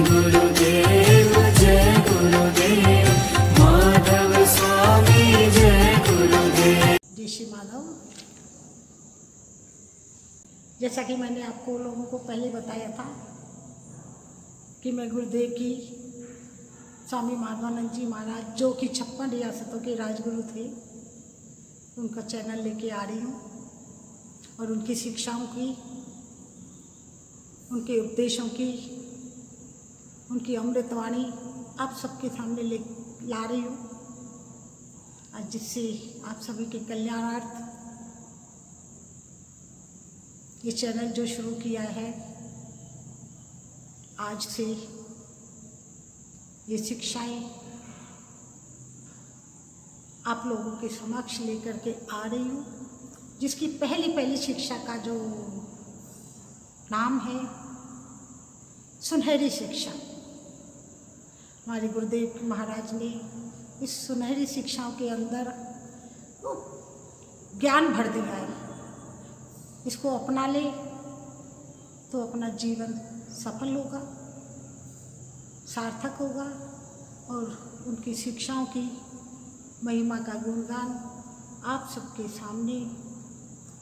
गुरुदेव जय गुरुदेव, माधव स्वामी जय गुरुदेव। जय श्री माधव। जैसा कि मैंने आपको लोगों को पहले बताया था कि मैं गुरुदेव की स्वामी माधवानंद जी महाराज जो कि 56 रियासतों के राजगुरु थे, उनका चैनल लेके आ रही हूँ और उनकी शिक्षाओं की, उनके उपदेशों की, उनकी अमृतवाणी आप सबके सामने ला रही हूँ, आज जिससे आप सभी के कल्याणार्थ ये चैनल जो शुरू किया है, आज से ये शिक्षाएं आप लोगों के समक्ष लेकर के आ रही हूँ, जिसकी पहली शिक्षा का जो नाम है सुनहरी शिक्षा। हमारे गुरुदेव महाराज ने इस सुनहरी शिक्षाओं के अंदर ज्ञान भर दिया है। इसको अपना ले तो अपना जीवन सफल होगा, सार्थक होगा और उनकी शिक्षाओं की महिमा का गुणगान आप सबके सामने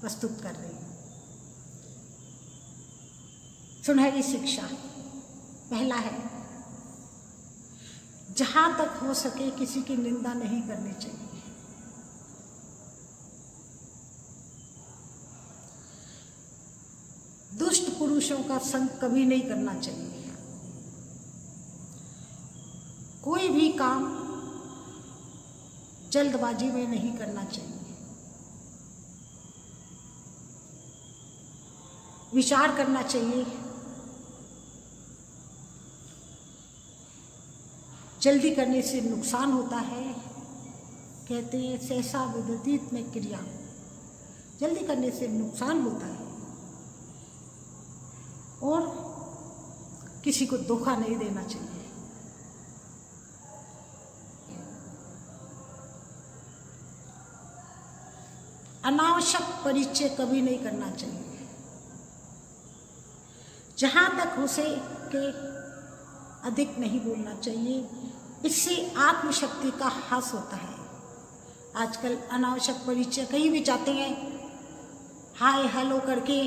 प्रस्तुत कर रही हूँ। सुनहरी शिक्षा पहला है, जहाँ तक हो सके किसी की निंदा नहीं करनी चाहिए। दुष्ट पुरुषों का संग कभी नहीं करना चाहिए। कोई भी काम जल्दबाजी में नहीं करना चाहिए। विचार करना चाहिए। जल्दी करने से नुकसान होता है। कहते हैं सहसा विदित में क्रिया, जल्दी करने से नुकसान होता है और किसी को धोखा नहीं देना चाहिए। अनावश्यक परिचय कभी नहीं करना चाहिए। जहाँ तक हो सके अधिक नहीं बोलना चाहिए, इससे आत्मशक्ति का ह्रास होता है। आजकल अनावश्यक परिचय कहीं भी जाते हैं, हाय हेलो करके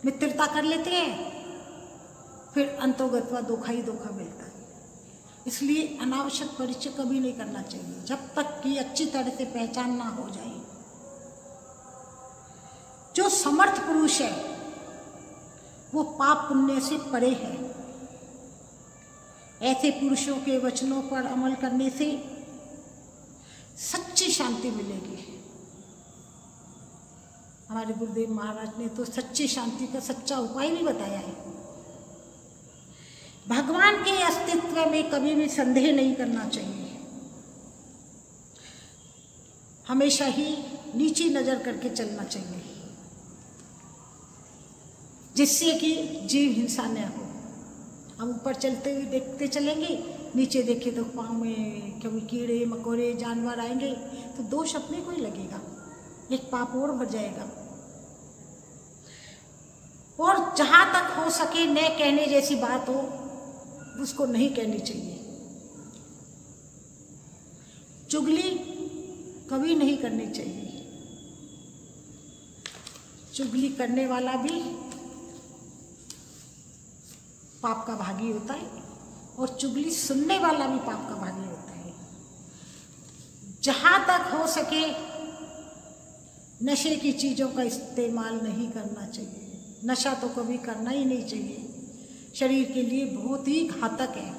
मित्रता कर लेते हैं, फिर अंतोगत्वा धोखा ही धोखा मिलता है। इसलिए अनावश्यक परिचय कभी नहीं करना चाहिए जब तक कि अच्छी तरह से पहचान ना हो जाए। जो समर्थ पुरुष है वो पाप पुण्य से परे है। ऐसे पुरुषों के वचनों पर अमल करने से सच्ची शांति मिलेगी। हमारे गुरुदेव महाराज ने तो सच्ची शांति का सच्चा उपाय भी बताया है। भगवान के अस्तित्व में कभी भी संदेह नहीं करना चाहिए। हमेशा ही नीची नजर करके चलना चाहिए, जिससे कि जीव हिंसा न हो। हम ऊपर चलते हुए देखते चलेंगे, नीचे देखे तो पाँव में कभी कीड़े मकोड़े जानवर आएंगे तो दोष अपने को ही लगेगा, एक पाप और बढ़ जाएगा। और जहाँ तक हो सके न कहने जैसी बात हो उसको नहीं कहनी चाहिए। चुगली कभी नहीं करनी चाहिए। चुगली करने वाला भी पाप का भागी होता है और चुगली सुनने वाला भी पाप का भागी होता है। जहाँ तक हो सके नशे की चीज़ों का इस्तेमाल नहीं करना चाहिए। नशा तो कभी करना ही नहीं चाहिए, शरीर के लिए बहुत ही घातक है।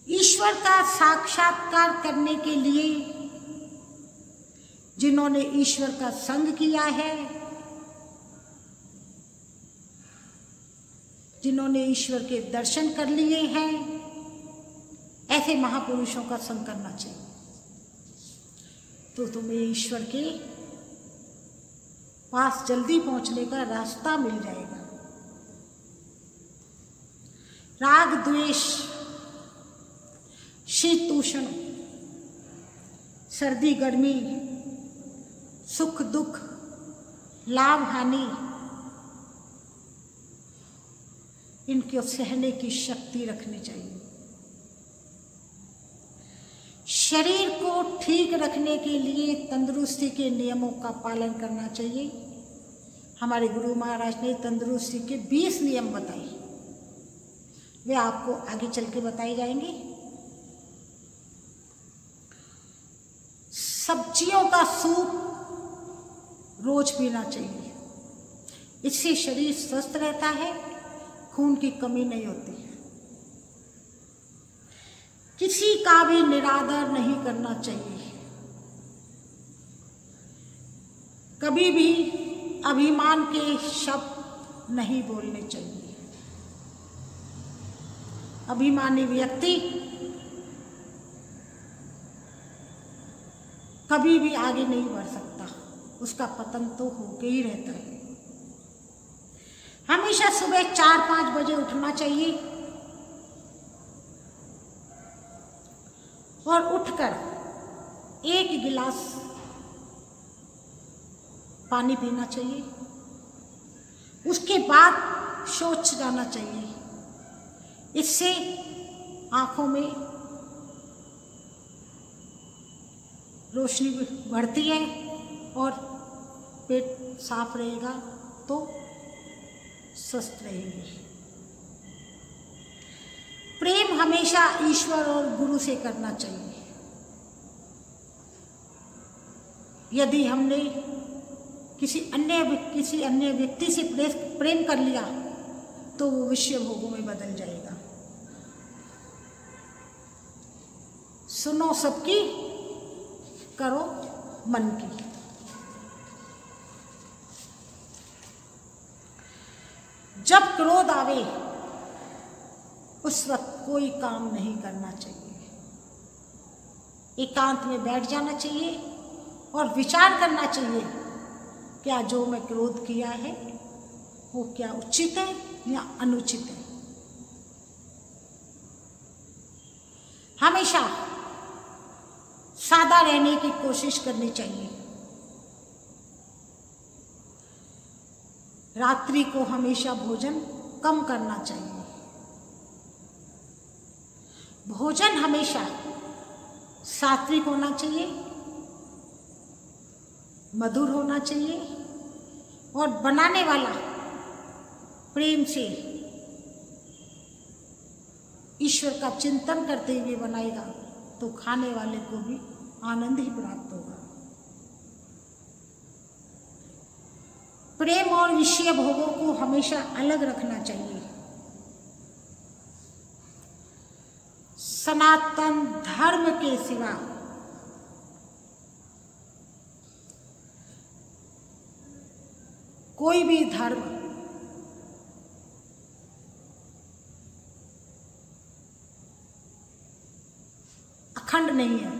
ईश्वर का साक्षात्कार करने के लिए जिन्होंने ईश्वर का संग किया है, जिन्होंने ईश्वर के दर्शन कर लिए हैं, ऐसे महापुरुषों का संग करना चाहिए तो तुम्हें ईश्वर के पास जल्दी पहुंचने का रास्ता मिल जाएगा। राग द्वेष, शीत उष्ण, सर्दी गर्मी, सुख दुख, लाभ हानि, इनको सहने की शक्ति रखनी चाहिए। शरीर को ठीक रखने के लिए तंदुरुस्ती के नियमों का पालन करना चाहिए। हमारे गुरु महाराज ने तंदुरुस्ती के 20 नियम बताए, वे आपको आगे चल के बताए जाएंगे। सब्जियों का सूप रोज पीना चाहिए, इससे शरीर स्वस्थ रहता है, खून की कमी नहीं होती। किसी का भी निरादर नहीं करना चाहिए। कभी भी अभिमान के शब्द नहीं बोलने चाहिए। अभिमानी व्यक्ति कभी भी आगे नहीं बढ़ सकता, उसका पतन तो होके ही रहता है। हमेशा सुबह 4-5 बजे उठना चाहिए और उठकर 1 गिलास पानी पीना चाहिए। उसके बाद शौच जाना चाहिए। इससे आँखों में रोशनी बढ़ती है और पेट साफ रहेगा तो स्वस्थ रहेगी। प्रेम हमेशा ईश्वर और गुरु से करना चाहिए। यदि हमने किसी अन्य व्यक्ति से प्रेम कर लिया तो वो विषय भोगों में बदल जाएगा। सुनो सबकी, करो मन की। जब क्रोध आवे उस वक्त कोई काम नहीं करना चाहिए। एकांत में बैठ जाना चाहिए और विचार करना चाहिए, क्या जो मैं क्रोध किया है वो क्या उचित है या अनुचित है। हमेशा सादा रहने की कोशिश करनी चाहिए। रात्रि को हमेशा भोजन कम करना चाहिए। भोजन हमेशा सात्विक होना चाहिए, मधुर होना चाहिए और बनाने वाला प्रेम से ईश्वर का चिंतन करते हुए बनाएगा तो खाने वाले को भी आनंद ही प्राप्त होगा। प्रेम और विषय भोगों को हमेशा अलग रखना चाहिए। सनातन धर्म के सिवा कोई भी धर्म अखंड नहीं है।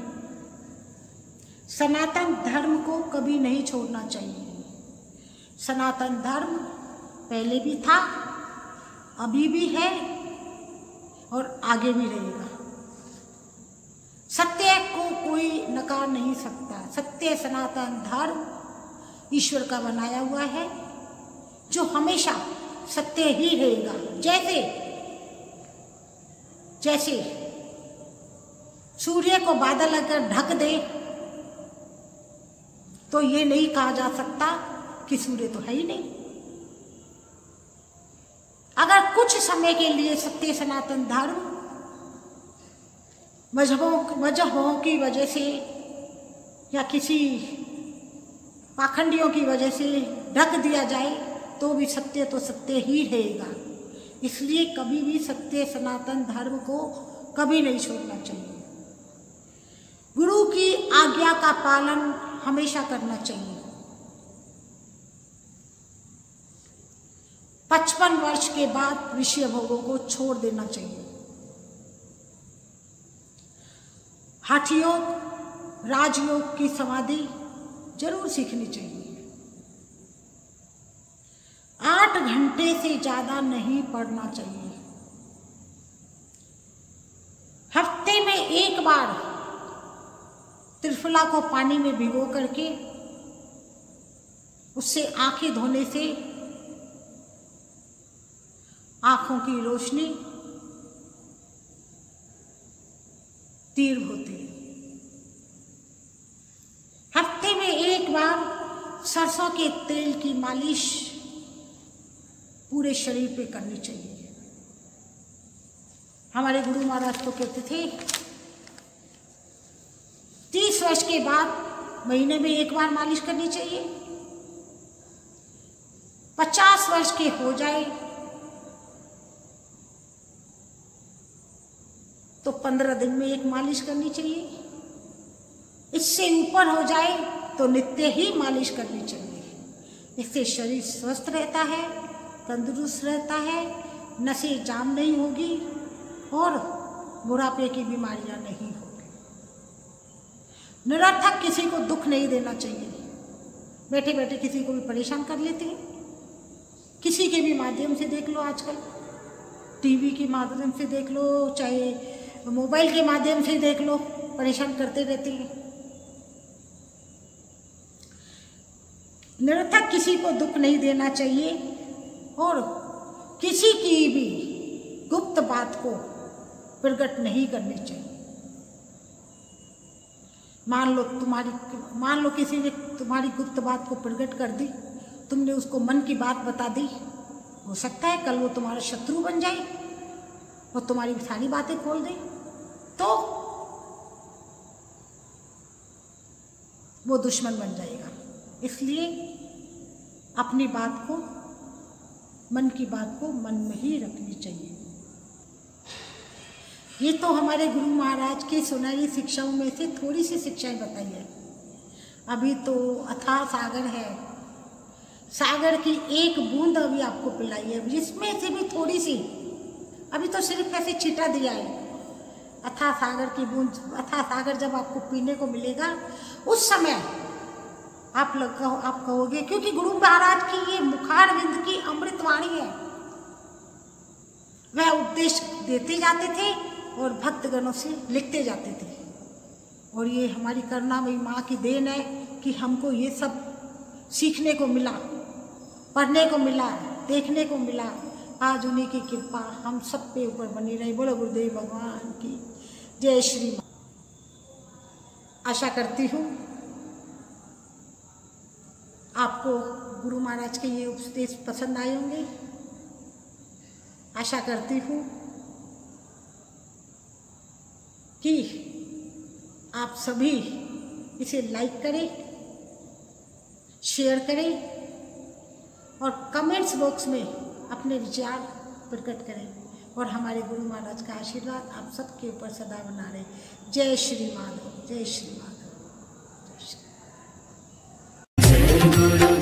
सनातन धर्म को कभी नहीं छोड़ना चाहिए। सनातन धर्म पहले भी था, अभी भी है और आगे भी रहेगा। सत्य को कोई नकार नहीं सकता। सत्य सनातन धर्म ईश्वर का बनाया हुआ है जो हमेशा सत्य ही रहेगा। जैसे सूर्य को बादल अगर ढक दे तो ये नहीं कहा जा सकता कि सूर्य तो है ही नहीं। अगर कुछ समय के लिए सत्य सनातन धर्म मजहबों की वजह से या किसी पाखंडियों की वजह से ढक दिया जाए तो भी सत्य तो सत्य ही रहेगा। इसलिए कभी भी सत्य सनातन धर्म को कभी नहीं छोड़ना चाहिए। गुरु की आज्ञा का पालन हमेशा करना चाहिए। 55 वर्ष के बाद विषय भोगों को छोड़ देना चाहिए। हठ योग, राजयोग की समाधि जरूर सीखनी चाहिए। 8 घंटे से ज्यादा नहीं पढ़ना चाहिए। हफ्ते में एक बार त्रिफला को पानी में भिगो करके उससे आंखें धोने से आंखों की रोशनी तीर होती है। हफ्ते में एक बार सरसों के तेल की मालिश पूरे शरीर पे करनी चाहिए। हमारे गुरु महाराज तो कहते थे 30 वर्ष के बाद महीने में एक बार मालिश करनी चाहिए। 50 वर्ष के हो जाए तो 15 दिन में एक मालिश करनी चाहिए। इससे ऊपर हो जाए तो नित्य ही मालिश करनी चाहिए। इससे शरीर स्वस्थ रहता है, तंदुरुस्त रहता है, नसें जाम नहीं होगी और बुढ़ापे की बीमारियां नहीं होगी। निरर्थक किसी को दुख नहीं देना चाहिए। बैठे बैठे किसी को भी परेशान कर लेते हैं। किसी के भी माध्यम से देख लो, आजकल टीवी के माध्यम से देख लो, चाहे मोबाइल के माध्यम से देख लो, परेशान करते रहते हैं। निरर्थक किसी को दुख नहीं देना चाहिए और किसी की भी गुप्त बात को प्रकट नहीं करनी चाहिए। मान लो किसी ने तुम्हारी गुप्त बात को प्रकट कर दी, तुमने उसको मन की बात बता दी, हो सकता है कल वो तुम्हारा शत्रु बन जाए और तुम्हारी सारी बातें खोल दे, तो वो दुश्मन बन जाएगा। इसलिए अपनी बात को, मन की बात को मन में ही रखनी चाहिए। ये तो हमारे गुरु महाराज की सुनाई शिक्षाओं में से थोड़ी सी शिक्षाएं बताई है। अभी तो अथाह सागर है, सागर की एक बूंद अभी आपको पिलाई है, जिसमें से भी थोड़ी सी अभी तो सिर्फ ऐसे छिटा दिया है। अथाह सागर की बूंद, अथाह सागर जब आपको पीने को मिलेगा उस समय आप कहोगे, क्योंकि गुरु महाराज की ये मुखारविंद की अमृतवाणी है। वह उपदेश देते जाते थे और भक्तगणों से लिखते जाते थे। और ये हमारी करुणामयी माँ की देन है कि हमको ये सब सीखने को मिला, पढ़ने को मिला, देखने को मिला। आज उन्हीं की कृपा हम सब पे ऊपर बनी रही। बोलो गुरुदेव भगवान की जय श्री माँ। आशा करती हूँ आपको गुरु महाराज के ये उपदेश पसंद आए होंगे। आशा करती हूँ कि आप सभी इसे लाइक करें, शेयर करें और कमेंट्स बॉक्स में अपने विचार प्रकट करें। और हमारे गुरु महाराज का आशीर्वाद आप सबके ऊपर सदा बना रहे। जय श्री माधव, जय श्री माधव, जय श्री। जय गुरु